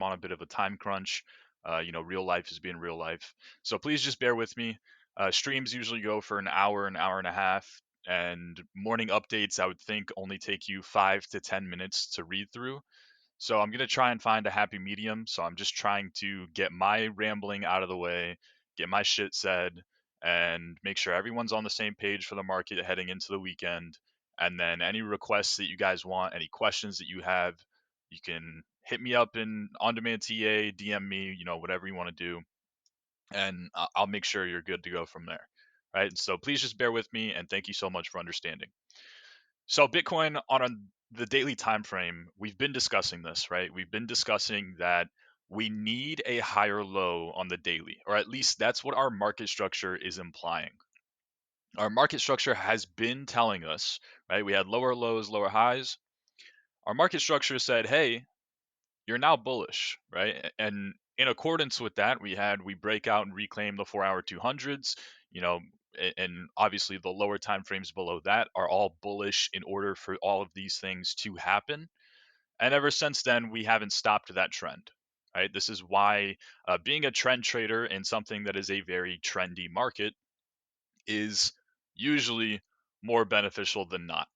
on a bit of a time crunch. Real life is being real life. So please just bear with me. Streams usually go for an hour and a half, and morning updates I would think only take you 5 to 10 minutes to read through. So I'm gonna try and find a happy medium. So I'm just trying to get my rambling out of the way, get my shit said, and make sure everyone's on the same page for the market heading into the weekend. And then any requests that you guys want, any questions that you have, you can hit me up in on-demand TA, DM me, whatever you want to do, and I'll make sure you're good to go from there. Right. So please just bear with me, and thank you so much for understanding. So Bitcoin the daily time frame, we've been discussing this, right? We've been discussing that we need a higher low on the daily, or at least that's what our market structure is implying. Our market structure has been telling us, right? We had lower lows, lower highs. Our market structure said, hey, you're now bullish, right? And in accordance with that, we break out and reclaim the 4-hour 200s, you know, and obviously the lower time frames below that are all bullish in order for all of these things to happen. And ever since then, we haven't stopped that trend. Right. This is why being a trend trader in something that is a very trendy market is usually more beneficial than not.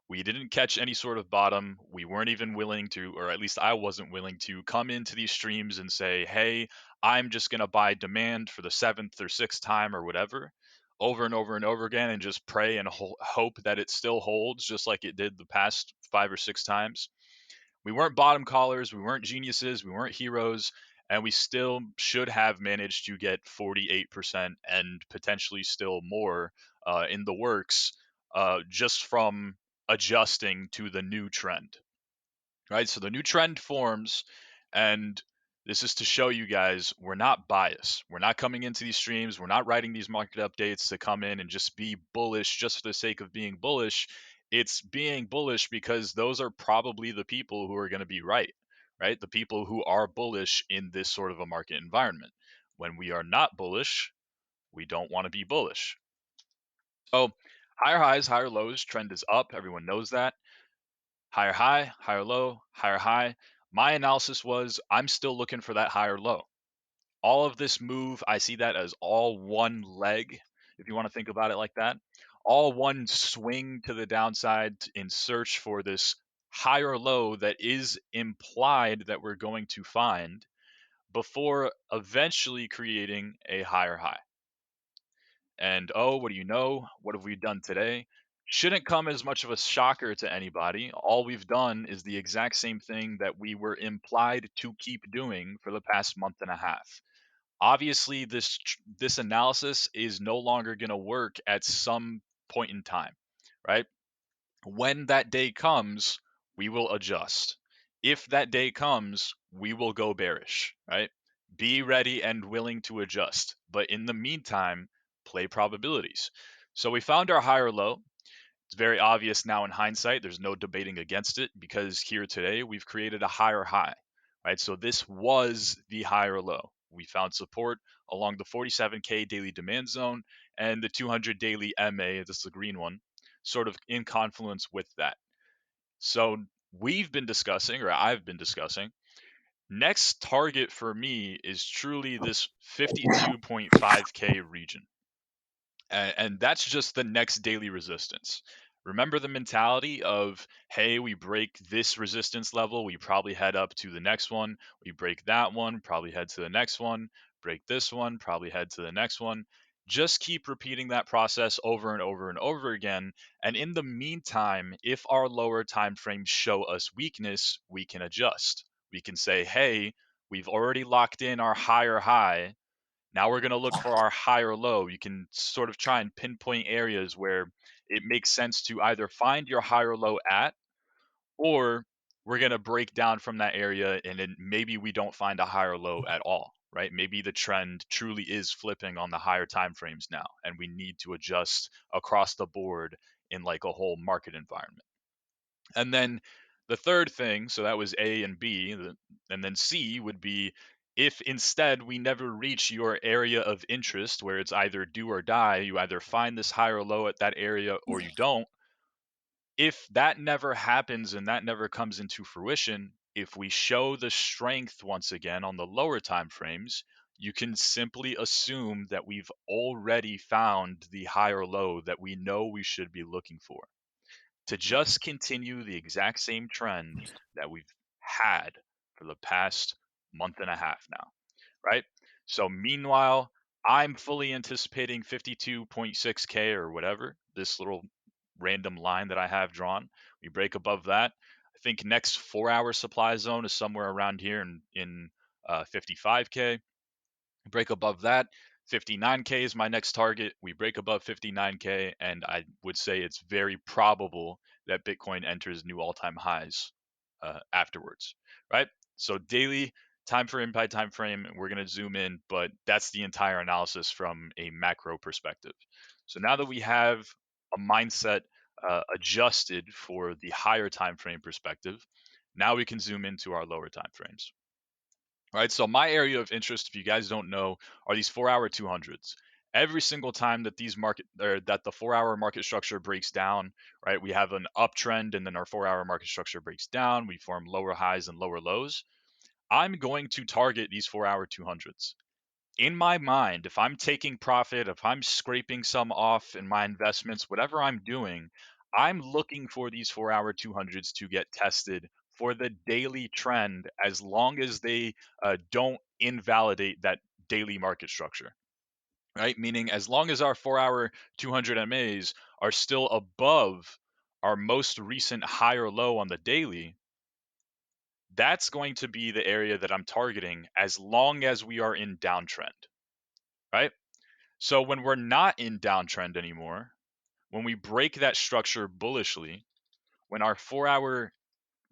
We didn't catch any sort of bottom. We weren't even willing to, or at least I wasn't willing to, come into these streams and say, hey, I'm just going to buy demand for the seventh or sixth time or whatever, over and over and over again, and just pray and hope that it still holds just like it did the past 5 or 6 times. We weren't bottom callers, we weren't geniuses, we weren't heroes, and we still should have managed to get 48% and potentially still more in the works, just from adjusting to the new trend. Right? So the new trend forms, and this is to show you guys we're not biased. We're not coming into these streams. We're not writing these market updates to come in and just be bullish just for the sake of being bullish. It's being bullish because those are probably the people who are going to be right, right? The people who are bullish in this sort of a market environment. When we are not bullish, we don't want to be bullish. So higher highs, higher lows, trend is up. Everyone knows that. Higher high, higher low, higher high. My analysis was I'm still looking for that higher low. All of this move, I see that as all one leg, if you want to think about it like that. All one swing to the downside in search for this higher low that is implied that we're going to find before eventually creating a higher high. And oh, what do you know? What have we done today? Shouldn't come as much of a shocker to anybody. All we've done is the exact same thing that we were implied to keep doing for the past month and a half. Obviously, this analysis is no longer going to work at some point in time, right? When that day comes, we will adjust. If that day comes, we will go bearish, right? Be ready and willing to adjust. But in the meantime, play probabilities. So we found our higher low. It's very obvious now in hindsight. There's no debating against it because here today we've created a higher high, right? So this was the higher low. We found support along the 47K daily demand zone and the 200 daily MA, this is the green one, sort of in confluence with that. So we've been discussing, or I've been discussing, next target for me is truly this 52.5K region. And that's just the next daily resistance. Remember the mentality of, hey, we break this resistance level, we probably head up to the next one. We break that one, probably head to the next one. Break this one, probably head to the next one. Just keep repeating that process over and over and over again. And in the meantime, if our lower time frames show us weakness, we can adjust. We can say, hey, we've already locked in our higher high. Now we're going to look for our higher low. You can sort of try and pinpoint areas where it makes sense to either find your higher low at, or we're going to break down from that area and then maybe we don't find a higher low at all, right? Maybe the trend truly is flipping on the higher time frames now, and we need to adjust across the board in like a whole market environment. And then the third thing, so that was A and B, and then C would be if instead we never reach your area of interest where it's either do or die, you either find this higher low at that area or you don't. If that never happens and that never comes into fruition, If we show the strength once again on the lower time frames, you can simply assume that we've already found the higher low that we know we should be looking for, to just continue the exact same trend that we've had for the past month and a half now, right? So meanwhile, I'm fully anticipating 52.6K or whatever, this little random line that I have drawn. We break above that. I think next 4-hour supply zone is somewhere around here in 55K. Break above that. 59K is my next target. We break above 59K, and I would say it's very probable that Bitcoin enters new all-time highs afterwards, right? So daily time frame by time frame, we're going to zoom in, but that's the entire analysis from a macro perspective. So now that we have a mindset adjusted for the higher time frame perspective, now we can zoom into our lower time frames. Right, so my area of interest, if you guys don't know, are these 4-hour 200s. Every single time that these market or that the 4-hour market structure breaks down, right, we have an uptrend and then our 4-hour market structure breaks down. We form lower highs and lower lows. I'm going to target these 4-hour 200s. In my mind, if I'm taking profit, if I'm scraping some off in my investments, whatever I'm doing, I'm looking for these 4-hour 200s to get tested for the daily trend as long as they don't invalidate that daily market structure, right? Meaning, as long as our 4-hour 200 MAs are still above our most recent higher low on the daily, that's going to be the area that I'm targeting as long as we are in downtrend, right? So when we're not in downtrend anymore, when we break that structure bullishly, when our 4-hour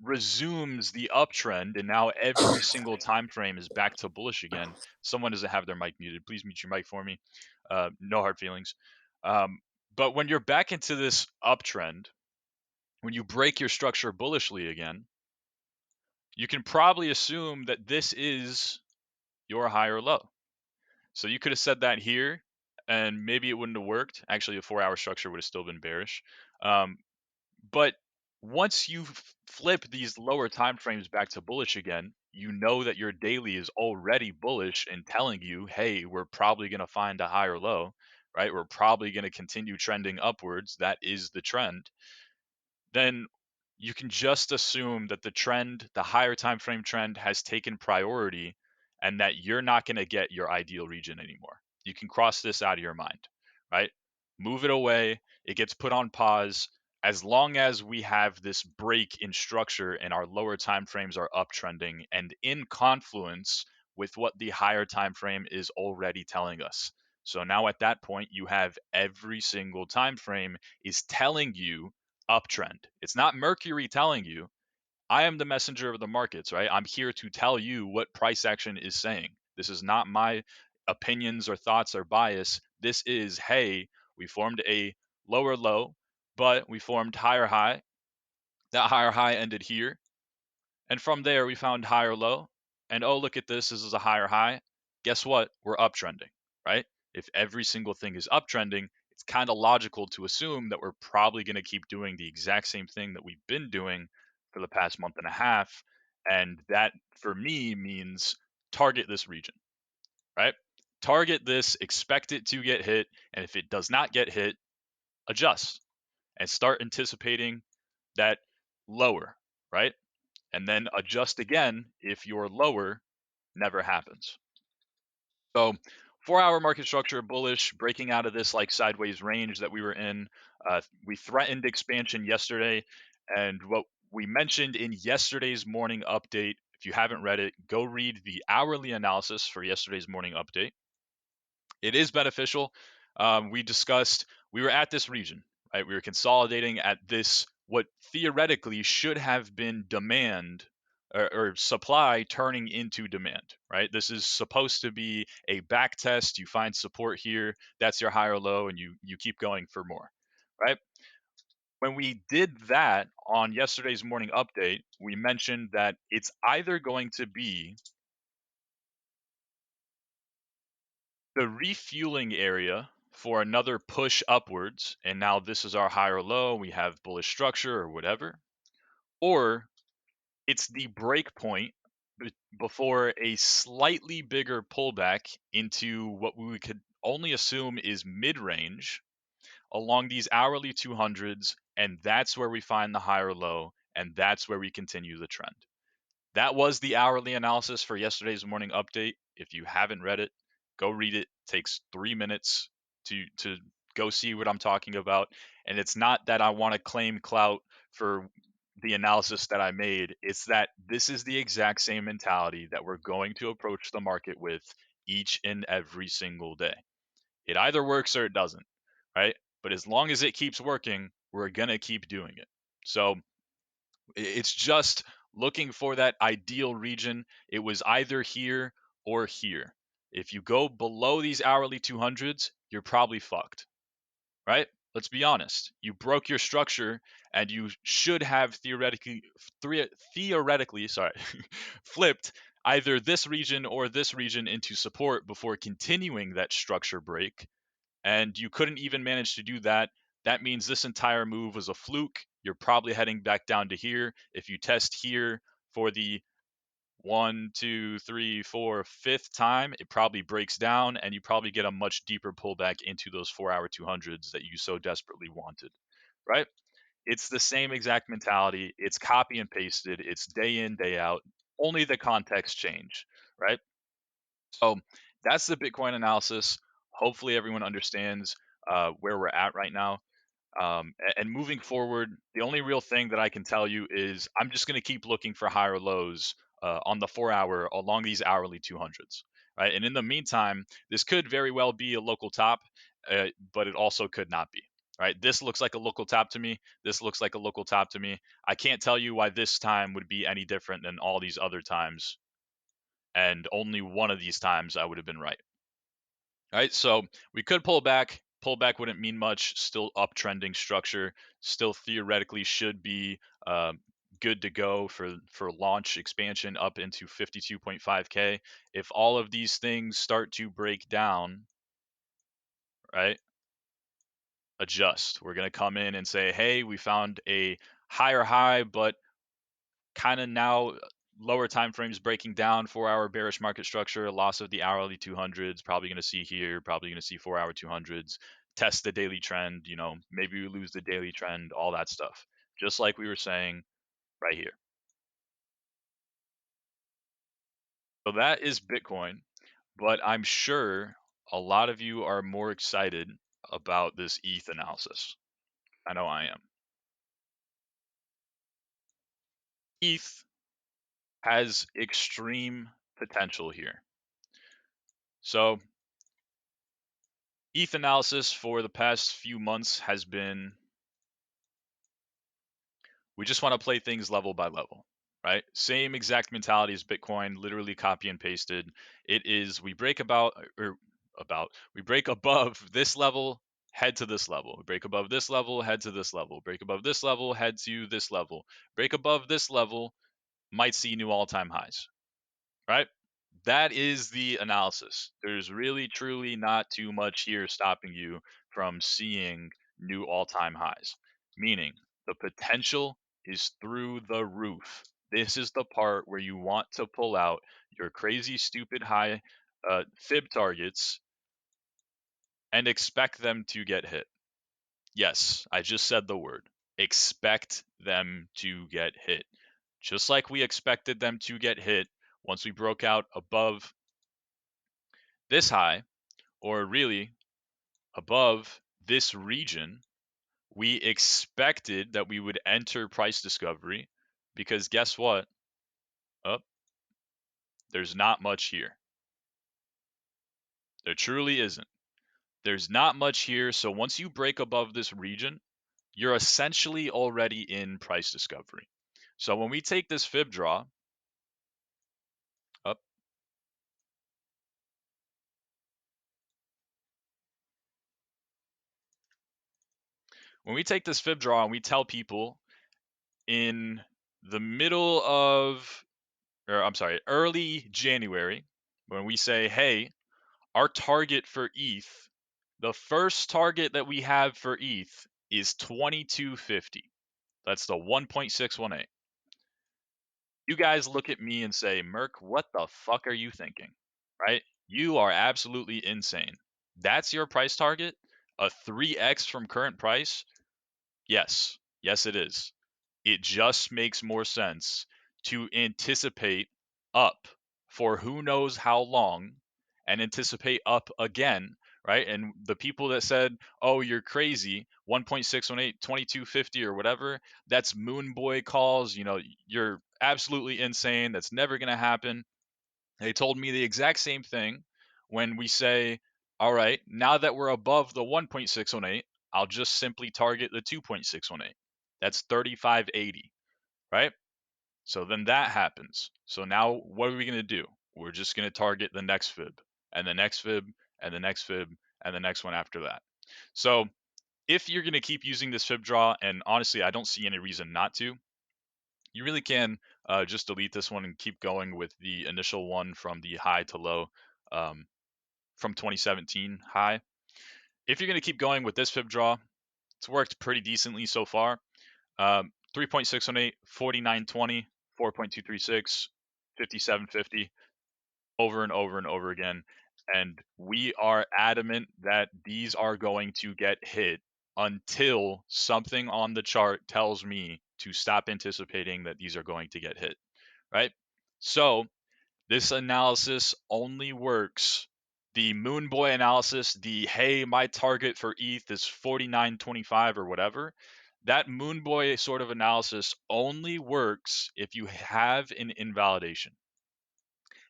resumes the uptrend and now every single time frame is back to bullish again. Someone doesn't have their mic muted. Please mute your mic for me. No hard feelings. But when you're back into this uptrend, when you break your structure bullishly again, you can probably assume that this is your higher low. So you could have said that here, and maybe it wouldn't have worked. Actually, a 4-hour structure would have still been bearish. But once you flip these lower time frames back to bullish again, you know that your daily is already bullish and telling you, hey, we're probably going to find a higher low, right? We're probably going to continue trending upwards. That is the trend. Then you can just assume that the trend, the higher time frame trend, has taken priority and that you're not going to get your ideal region anymore. You can cross this out of your mind, right? Move it away. It gets put on pause. As long as we have this break in structure and our lower time frames are uptrending and in confluence with what the higher time frame is already telling us. So now at that point, you have every single time frame is telling you uptrend. It's not Mercury telling you. I am the messenger of the markets, right? I'm here to tell you what price action is saying. This is not my opinions or thoughts or bias. This is, hey, we formed a lower low, but we formed higher high. That higher high ended here. And from there, we found higher low. And oh, look at this. This is a higher high. Guess what? We're uptrending, right? If every single thing is uptrending, it's kind of logical to assume that we're probably going to keep doing the exact same thing that we've been doing for the past month and a half. And that, for me, means target this region, right? Target this, expect it to get hit. And if it does not get hit, adjust and start anticipating that lower, right? And then adjust again if your lower never happens. So 4-hour market structure bullish, breaking out of this like sideways range that we were in. We threatened expansion yesterday, and what we mentioned in yesterday's morning update, if you haven't read it, go read the hourly analysis for yesterday's morning update. It is beneficial. We discussed, we were at this region, right? We were consolidating at this, what theoretically should have been demand or supply turning into demand, right? This is supposed to be a back test. You find support here, that's your higher low, and you keep going for more, right? When we did that on yesterday's morning update, we mentioned that it's either going to be the refueling area for another push upwards, and now this is our higher low, we have bullish structure or whatever, or It's the break point before a slightly bigger pullback into what we could only assume is mid-range along these hourly 200s, and that's where we find the higher low, and that's where we continue the trend. That was the hourly analysis for yesterday's morning update. If you haven't read it, go read it. It takes 3 minutes to go see what I'm talking about. And it's not that I want to claim clout for the analysis that I made. It's that this is the exact same mentality that we're going to approach the market with each and every single day. It either works or it doesn't, right? But as long as it keeps working, we're going to keep doing it. So it's just looking for that ideal region. It was either here or here. If you go below these hourly 200s, you're probably fucked, right? Let's be honest. You broke your structure and you should have theoretically, sorry, flipped either this region or this region into support before continuing that structure break, and you couldn't even manage to do that. That means this entire move was a fluke. You're probably heading back down to here. If you test here for the 1, 2, 3, 4, fifth time, it probably breaks down and you probably get a much deeper pullback into those 4-hour 200s that you so desperately wanted, right? It's the same exact mentality. It's copy and pasted. It's day in, day out. Only the context change, right? So that's the Bitcoin analysis. Hopefully, everyone understands where we're at right now. And moving forward, the only real thing that I can tell you is I'm just going to keep looking for higher lows on the 4-hour along these hourly 200s. Right. And in the meantime, this could very well be a local top, but it also could not be. Right. This looks like a local top to me. This looks like a local top to me. I can't tell you why this time would be any different than all these other times. And only one of these times I would have been right. Right, so we could pull back. Pullback wouldn't mean much. Still uptrending structure. Still theoretically should be good to go for launch expansion up into 52.5K. If all of these things start to break down, right, adjust. We're gonna come in and say, hey, we found a higher high, but kind of now lower time frames breaking down. 4-hour bearish market structure, loss of the hourly 200s, probably going to see here, probably going to see 4-hour 200s, test the daily trend, maybe we lose the daily trend, all that stuff, just like we were saying right here. So that is Bitcoin, but I'm sure a lot of you are more excited about this ETH analysis. I know I am. ETH has extreme potential here. So ETH analysis for the past few months has been, we just want to play things level by level, right? Same exact mentality as Bitcoin, literally copy and pasted. It is we break we break above this level, head to this level. We break above this level, head to this level. Break above this level, head to this level. Break above this level, might see new all-time highs, right? That is the analysis. There's really, truly not too much here stopping you from seeing new all time highs, meaning the potential is through the roof. This is the part where you want to pull out your crazy, stupid high fib targets and expect them to get hit. Yes, I just said the word. Expect them to get hit. Just like we expected them to get hit once we broke out above this high, or really above this region, we expected that we would enter price discovery because guess what? Oh, there's not much here. There truly isn't. There's not much here. So once you break above this region, you're essentially already in price discovery. So when we take this fib draw up, when we take this fib draw and we tell people in the middle of, or I'm sorry, early January, when we say, hey, our target for ETH, the first target that we have for ETH is 2250. That's the 1.618. You guys look at me and say, Merc, what the fuck are you thinking? Right? You are absolutely insane. That's your price target? A 3x from current price? Yes. Yes, it is. It just makes more sense to anticipate up for who knows how long and anticipate up again, right? And the people that said, oh, you're crazy, 1.618, 2250 or whatever, that's moon boy calls, you're absolutely insane. That's never going to happen. They told me the exact same thing when we say, all right, now that we're above the 1.618, I'll just simply target the 2.618. That's 3580, right? So then that happens. So now what are we going to do? We're just going to target the next fib and the next fib and the next fib and the next one after that. So if you're going to keep using this fib draw, and honestly, I don't see any reason not to, you really can just delete this one and keep going with the initial one from the high to low um, from 2017 high. If you're going to keep going with this fib draw, it's worked pretty decently so far. 3.618, 4920, 4.236, 5750, over and over and over again. And we are adamant that these are going to get hit until something on the chart tells me to stop anticipating that these are going to get hit, right? So this analysis only works. The Moon Boy analysis, the hey, my target for ETH is 49.25 or whatever, that Moon Boy sort of analysis only works if you have an invalidation.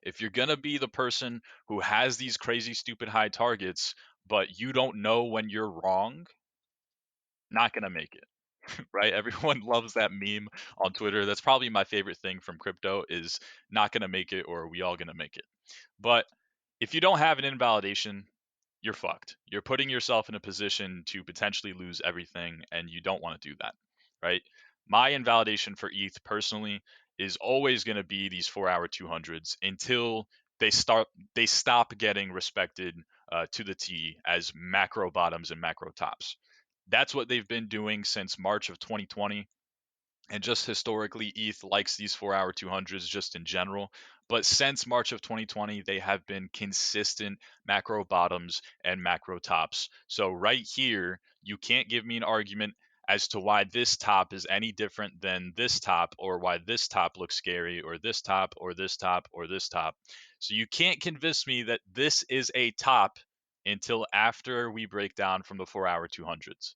If you're going to be the person who has these crazy, stupid high targets, but you don't know when you're wrong, not going to make it. Right? Everyone loves that meme on Twitter. That's probably my favorite thing from crypto is not going to make it or are we all going to make it. But if you don't have an invalidation, you're fucked. You're putting yourself in a position to potentially lose everything, and you don't want to do that, right? My invalidation for ETH personally is always going to be these 4-hour 200s until they stop getting respected to the T as macro bottoms and macro tops. That's what they've been doing since March of 2020. And just historically, ETH likes these 4-hour 200s just in general. But since March of 2020, they have been consistent macro bottoms and macro tops. So right here, you can't give me an argument as to why this top is any different than this top, or why this top looks scary, or this top, or this top, or this top. So you can't convince me that this is a top until after we break down from the 4-hour 200s.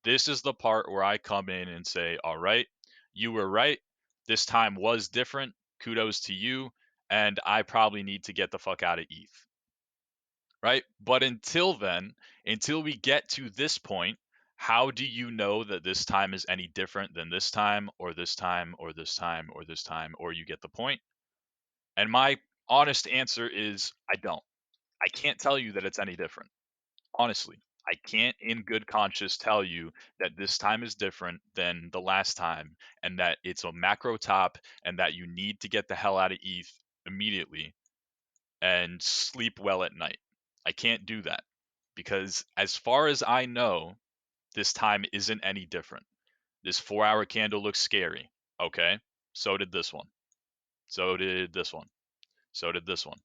This is the part where I come in and say, all right, you were right. This time was different. Kudos to you. And I probably need to get the fuck out of ETH. Right? But until then, until we get to this point, how do you know that this time is any different than this time, or this time, or this time, or this time, or you get the point? And my honest answer is I don't. I can't tell you that it's any different. Honestly, I can't in good conscience tell you that this time is different than the last time and that it's a macro top and that you need to get the hell out of ETH immediately and sleep well at night. I can't do that because as far as I know, this time isn't any different. This 4-hour candle looks scary. Okay. So did this one. So did this one. So did this one.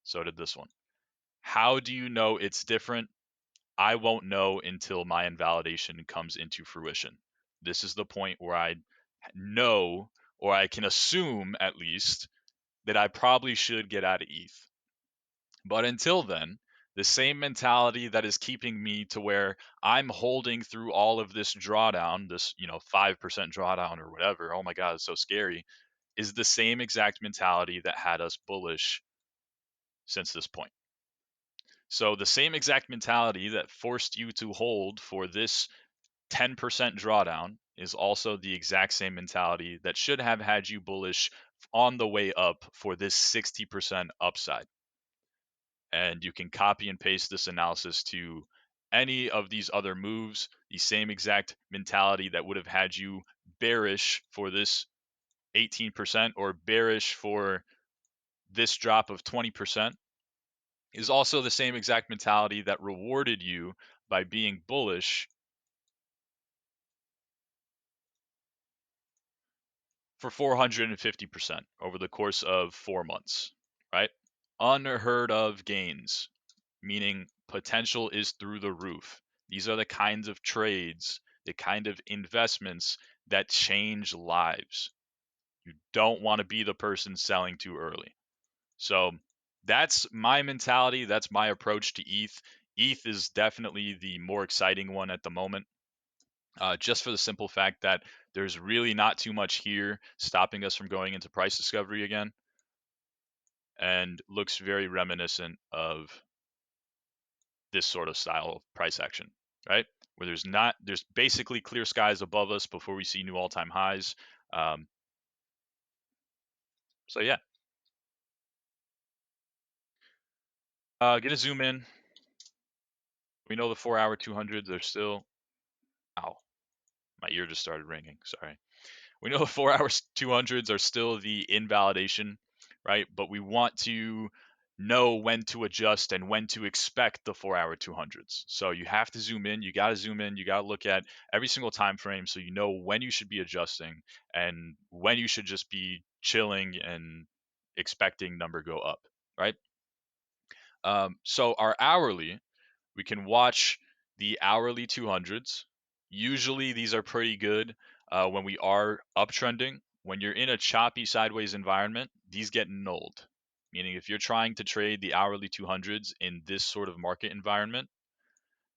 So did this one. How do you know it's different? I won't know until my invalidation comes into fruition. This is the point where I know, or I can assume at least, that I probably should get out of ETH. But until then, the same mentality that is keeping me to where I'm holding through all of this drawdown, this, 5% drawdown or whatever, oh my God, it's so scary, is the same exact mentality that had us bullish since this point. So the same exact mentality that forced you to hold for this 10% drawdown is also the exact same mentality that should have had you bullish on the way up for this 60% upside. And you can copy and paste this analysis to any of these other moves, the same exact mentality that would have had you bearish for this 18% or bearish for this drop of 20% is also the same exact mentality that rewarded you by being bullish for 450% over the course of 4 months, right? Unheard of gains, meaning potential is through the roof. These are the kinds of trades, the kind of investments that change lives. You don't want to be the person selling too early. So that's my mentality. That's my approach to ETH. ETH is definitely the more exciting one at the moment, just for the simple fact that there's really not too much here stopping us from going into price discovery again, and looks very reminiscent of this sort of style of price action, right? Where there's basically clear skies above us before we see new all-time highs. Um, so yeah, gonna zoom in. We know the 4-hour 200s are still. Ow, my ear just started ringing. Sorry. We know the 4-hour 200s are still the invalidation, right? But we want to know when to adjust and when to expect the 4-hour 200s. So you have to zoom in. You got to zoom in. You got to look at every single time frame so you know when you should be adjusting and when you should just be chilling and expecting number go up, right? So our hourly, we can watch the hourly 200s. Usually these are pretty good when we are uptrending. When you're in a choppy sideways environment, these get nulled. Meaning if you're trying to trade the hourly 200s in this sort of market environment,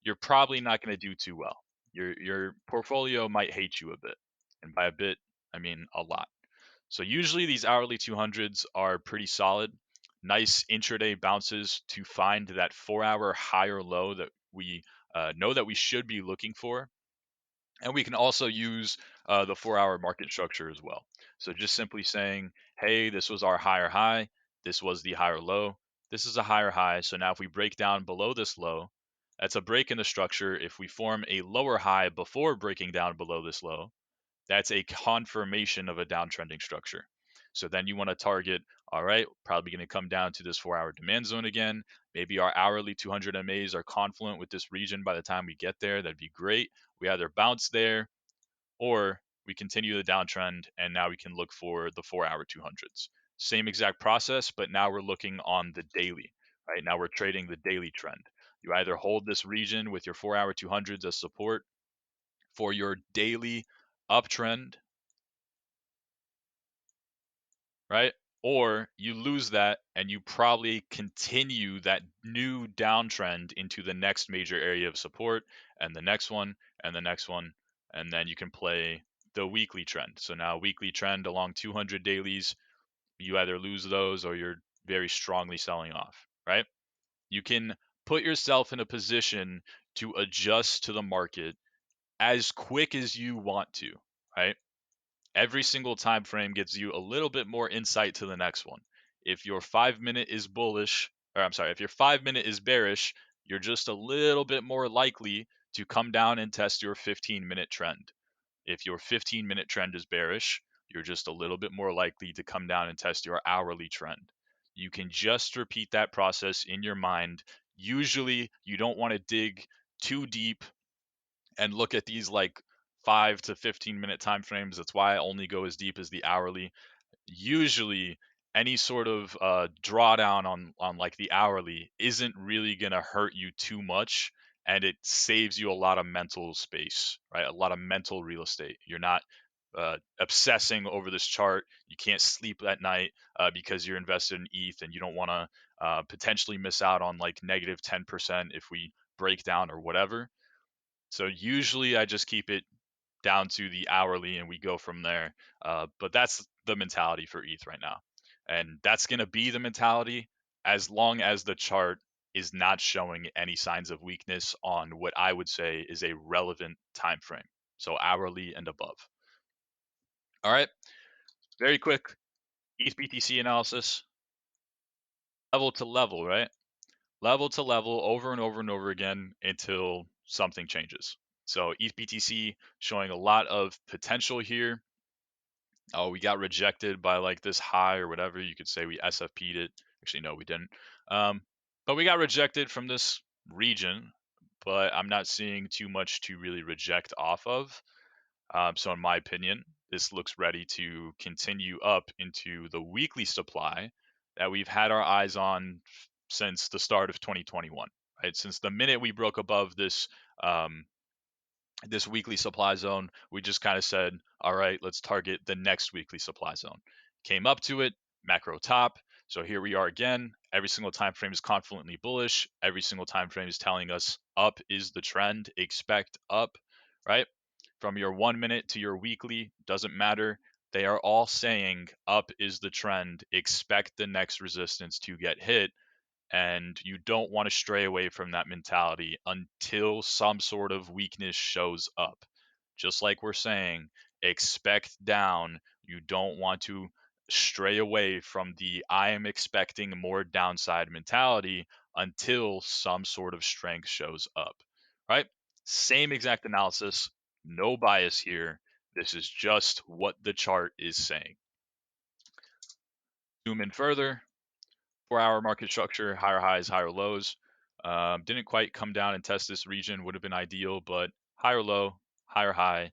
you're probably not going to do too well. Your portfolio might hate you a bit. And by a bit, I mean a lot. So usually these hourly 200s are pretty solid. Nice intraday bounces to find that 4-hour higher low that we know that we should be looking for. And we can also use the 4-hour market structure as well. So just simply saying, hey, this was our higher high. This was the higher low. This is a higher high. So now if we break down below this low, that's a break in the structure. If we form a lower high before breaking down below this low, that's a confirmation of a downtrending structure. So then you want to target, all right, probably going to come down to this 4-hour demand zone again. Maybe our hourly 200 MAs are confluent with this region by the time we get there. That'd be great. We either bounce there or we continue the downtrend, and now we can look for the 4-hour 200s. Same exact process, but now we're looking on the daily, right? Now we're trading the daily trend. You either hold this region with your 4-hour 200s as support for your daily uptrend, right? Or you lose that and you probably continue that new downtrend into the next major area of support and the next one and the next one. And then you can play the weekly trend. So now weekly trend along 200 dailies, you either lose those or you're very strongly selling off, right? You can put yourself in a position to adjust to the market as quick as you want to, right? Every single time frame gives you a little bit more insight to the next one. If your 5 minute is bullish, or I'm sorry, if your 5 minute is bearish, you're just a little bit more likely to come down and test your 15-minute trend. If your 15-minute trend is bearish, you're just a little bit more likely to come down and test your hourly trend. You can just repeat that process in your mind. Usually, you don't want to dig too deep and look at these like 5 to 15-minute time frames. That's why I only go as deep as the hourly. Usually any sort of drawdown on like the hourly isn't really going to hurt you too much, and it saves you a lot of mental space, right? A lot of mental real estate. You're not obsessing over this chart. You can't sleep at night because you're invested in ETH and you don't want to potentially miss out on like negative 10% if we break down or whatever. So usually I just keep it down to the hourly and we go from there. But that's the mentality for ETH right now. And that's going to be the mentality as long as the chart is not showing any signs of weakness on what I would say is a relevant time frame. So hourly and above. All right. Very quick ETH BTC analysis. Level to level, right? Level to level over and over and over again until something changes. So ETH BTC showing a lot of potential here. Oh, we got rejected by like this high or whatever. You could say we SFP'd it. Actually, no, we didn't. But we got rejected from this region, but I'm not seeing too much to really reject off of. So in my opinion, this looks ready to continue up into the weekly supply that we've had our eyes on since the start of 2021, right? Since the minute we broke above um, this weekly supply zone, we just kind of said, all right, let's target the next weekly supply zone. Came up to it, macro top. So here we are again. Every single time frame is confidently bullish. Every single time frame is telling us up is the trend. Expect up, right? From your 1 minute to your weekly, doesn't matter. They are all saying up is the trend. Expect the next resistance to get hit, and you don't want to stray away from that mentality until some sort of weakness shows up. Just like we're saying, expect down. You don't want to stray away from the I am expecting more downside mentality until some sort of strength shows up, right? Same exact analysis, no bias here. This is just what the chart is saying. Zoom in further. 4-hour market structure, higher highs, higher lows. Didn't quite come down and test this region, would have been ideal, but higher low, higher high,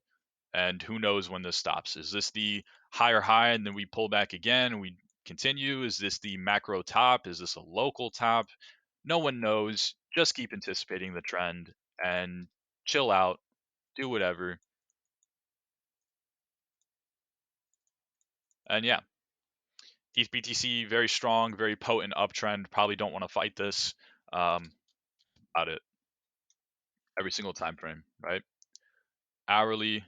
and who knows when this stops. Is this the higher high and then we pull back again and we continue? Is this the macro top? Is this a local top? No one knows. Just keep anticipating the trend and chill out, do whatever. And yeah, ETH BTC, very strong, very potent uptrend. Probably don't want to fight this. About it. Every single time frame, right? Hourly,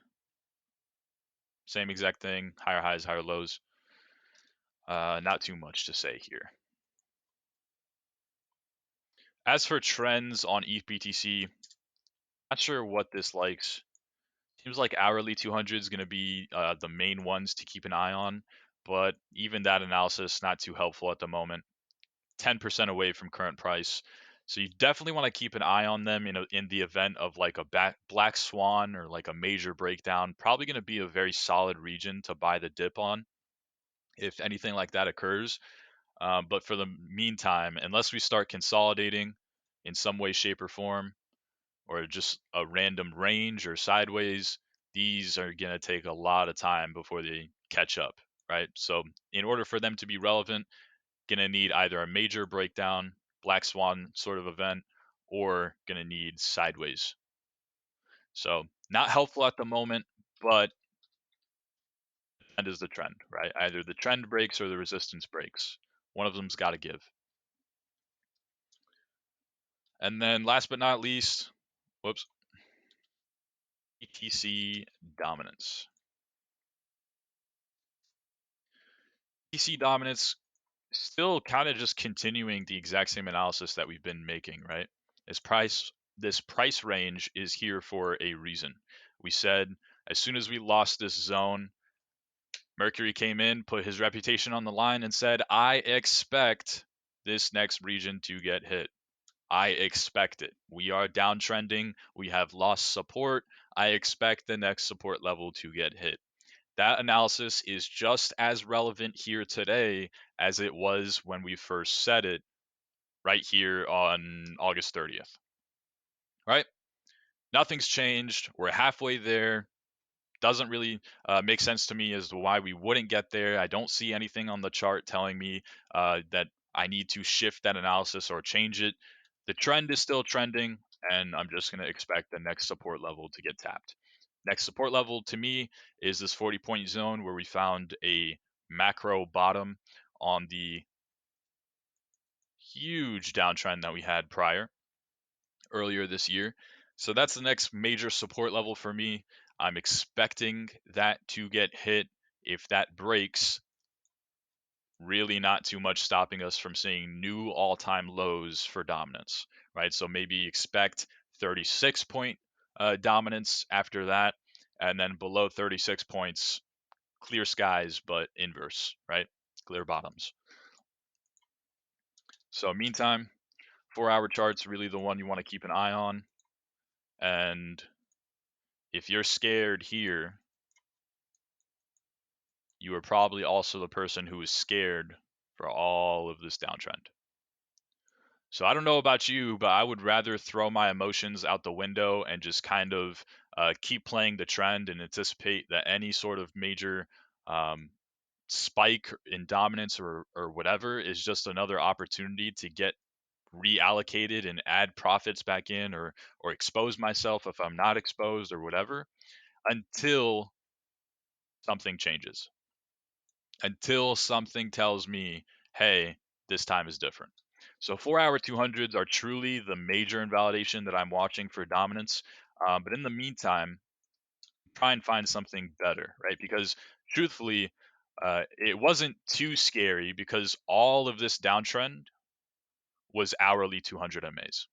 same exact thing, higher highs, higher lows. Not too much to say here. As for trends on ETH BTC, not sure what this likes. Seems like hourly 200 is going to be the main ones to keep an eye on, but even that analysis not too helpful at the moment. 10% away from current price. So you definitely want to keep an eye on them in the event of like a black swan or like a major breakdown. Probably going to be a very solid region to buy the dip on if anything like that occurs. But for the meantime, unless we start consolidating in some way, shape, or form, or just a random range or sideways, these are going to take a lot of time before they catch up, right? So in order for them to be relevant, going to need either a major breakdown, black swan sort of event, or going to need sideways. So not helpful at the moment, but that is the trend, right? Either the trend breaks or the resistance breaks. One of them's got to give. And then last but not least, whoops, ETC dominance. ETC dominance, still kind of just continuing the exact same analysis that we've been making, right? This price range is here for a reason. We said as soon as we lost this zone, Mercury came in, put his reputation on the line, and said, I expect this next region to get hit. I expect it. We are downtrending. We have lost support. I expect the next support level to get hit. That analysis is just as relevant here today as it was when we first said it right here on August 30th. Right? Nothing's changed. We're halfway there. Doesn't really make sense to me as to why we wouldn't get there. I don't see anything on the chart telling me that I need to shift that analysis or change it. The trend is still trending, and I'm just going to expect the next support level to get tapped. Next support level to me is this 40-point zone where we found a macro bottom on the huge downtrend that we had earlier this year. So that's the next major support level for me. I'm expecting that to get hit. If that breaks, really not too much stopping us from seeing new all-time lows for dominance, right? So maybe expect 36 point dominance after that, and then below 36 points, clear skies, but inverse, right? Clear bottoms. So meantime, 4-hour chart's really the one you want to keep an eye on. And if you're scared here, you are probably also the person who is scared for all of this downtrend. So I don't know about you, but I would rather throw my emotions out the window and just kind of keep playing the trend and anticipate that any sort of major um, spike in dominance or whatever is just another opportunity to get reallocated and add profits back in, or expose myself if I'm not exposed or whatever, until something changes, until something tells me, hey, this time is different. So 4-hour 200s are truly the major invalidation that I'm watching for dominance. But in the meantime, try and find something better, right? Because truthfully, it wasn't too scary because all of this downtrend was hourly 200 MAs.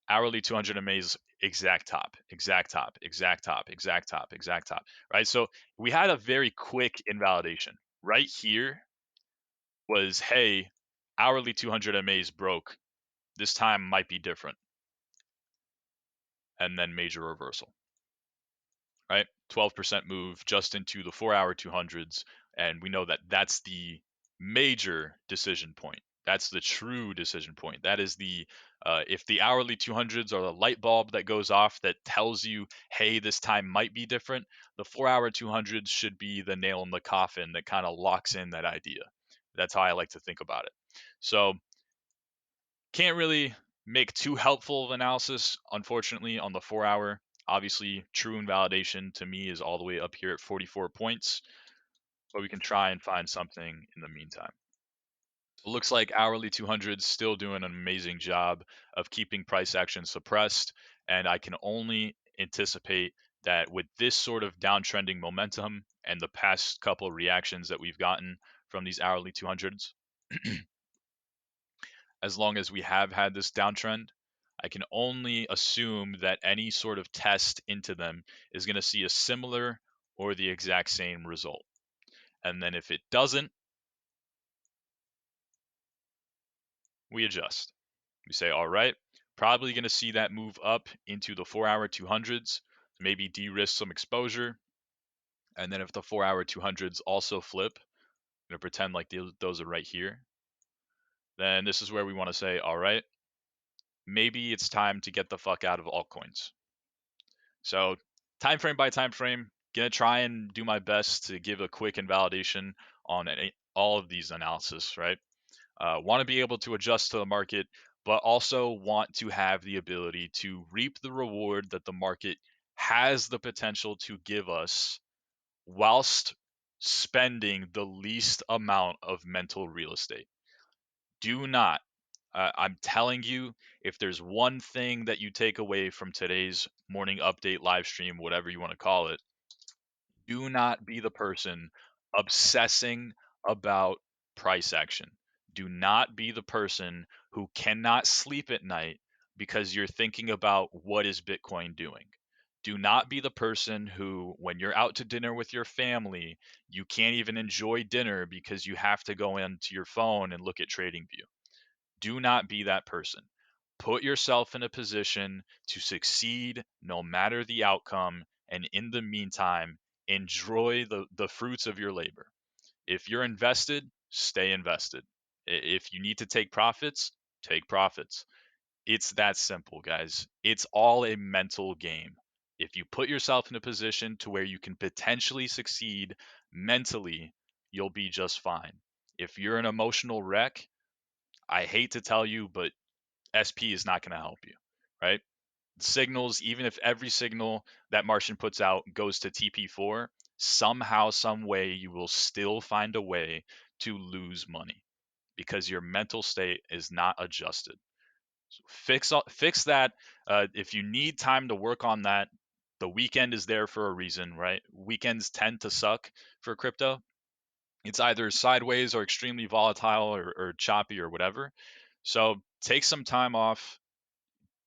Hourly 200 MAs, exact top, exact top, exact top, exact top, exact top, right? So we had a very quick invalidation. Right here was, hey, hourly 200 MAs broke. This time might be different. And then major reversal, right? 12% move just into the 4-hour 200s. And we know that that's the major decision point. That's the true decision point. That is the, if the hourly 200s are the light bulb that goes off that tells you, hey, this time might be different, the 4-hour 200s should be the nail in the coffin that kind of locks in that idea. That's how I like to think about it. So, can't really make too helpful of analysis, unfortunately, on the 4-hour. Obviously, true invalidation to me is all the way up here at 44 points, but we can try and find something in the meantime. It looks like hourly 200s still doing an amazing job of keeping price action suppressed, and I can only anticipate that with this sort of downtrending momentum and the past couple of reactions that we've gotten from these hourly 200s, as long as we have had this downtrend, I can only assume that any sort of test into them is going to see a similar or the exact same result. And then if it doesn't, we adjust. We say, all right, probably going to see that move up into the 4-hour 200s, maybe de-risk some exposure. And then if the 4-hour 200s also flip, I'm going to pretend like those are right here. Then this is where we want to say, all right, maybe it's time to get the fuck out of altcoins. So time frame by time frame, gonna try and do my best to give a quick invalidation on all of these analysis, right? Want to be able to adjust to the market, but also want to have the ability to reap the reward that the market has the potential to give us whilst spending the least amount of mental real estate. Do not, I'm telling you, if there's one thing that you take away from today's morning update live stream, whatever you want to call it, do not be the person obsessing about price action. Do not be the person who cannot sleep at night because you're thinking about what is Bitcoin doing. Do not be the person who, when you're out to dinner with your family, you can't even enjoy dinner because you have to go into your phone and look at TradingView. Do not be that person. Put yourself in a position to succeed no matter the outcome. And in the meantime, enjoy the fruits of your labor. If you're invested, stay invested. If you need to take profits, take profits. It's that simple, guys. It's all a mental game. If you put yourself in a position to where you can potentially succeed mentally, you'll be just fine. If you're an emotional wreck, I hate to tell you, but SP is not going to help you, right? Signals, even if every signal that Martian puts out goes to TP4, somehow, some way, you will still find a way to lose money because your mental state is not adjusted. So fix that. If you need time to work on that, the weekend is there for a reason, right? Weekends tend to suck for crypto. It's either sideways or extremely volatile or choppy or whatever. So take some time off,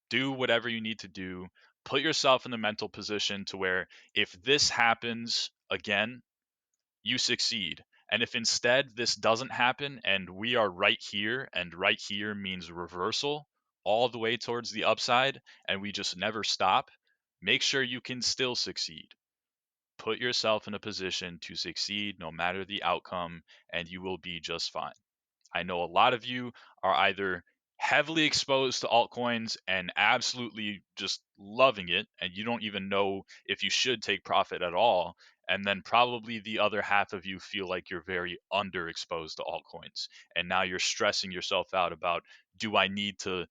do whatever you need to do, put yourself in the mental position to where if this happens again, you succeed. And if instead this doesn't happen and we are right here, and right here means reversal all the way towards the upside, and we just never stop, make sure you can still succeed. Put yourself in a position to succeed no matter the outcome, and you will be just fine. I know a lot of you are either heavily exposed to altcoins and absolutely just loving it, and you don't even know if you should take profit at all. And then probably the other half of you feel like you're very underexposed to altcoins. And now you're stressing yourself out about, do I need to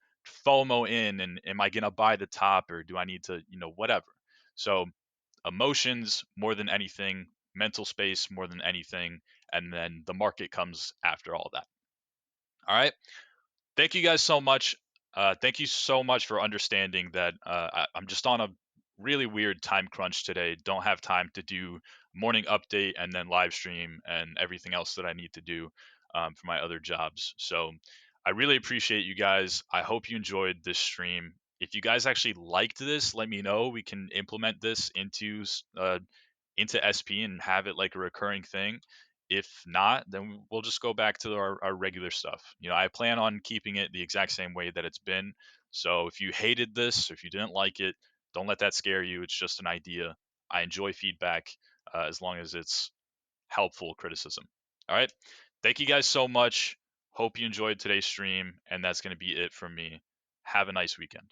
FOMO in, and am I going to buy the top, or do I need to, whatever. So emotions more than anything, mental space more than anything, and then the market comes after all that. All right. Thank you guys so much. Thank you so much for understanding that I'm just on a really weird time crunch today. Don't have time to do morning update and then live stream and everything else that I need to do for my other jobs. So I really appreciate you guys. I hope you enjoyed this stream. If you guys actually liked this, let me know. We can implement this into SP and have it like a recurring thing. If not, then we'll just go back to our regular stuff. I plan on keeping it the exact same way that it's been. So if you hated this, if you didn't like it, don't let that scare you. It's just an idea. I enjoy feedback as long as it's helpful criticism. All right. Thank you guys so much. Hope you enjoyed today's stream. And that's going to be it from me. Have a nice weekend.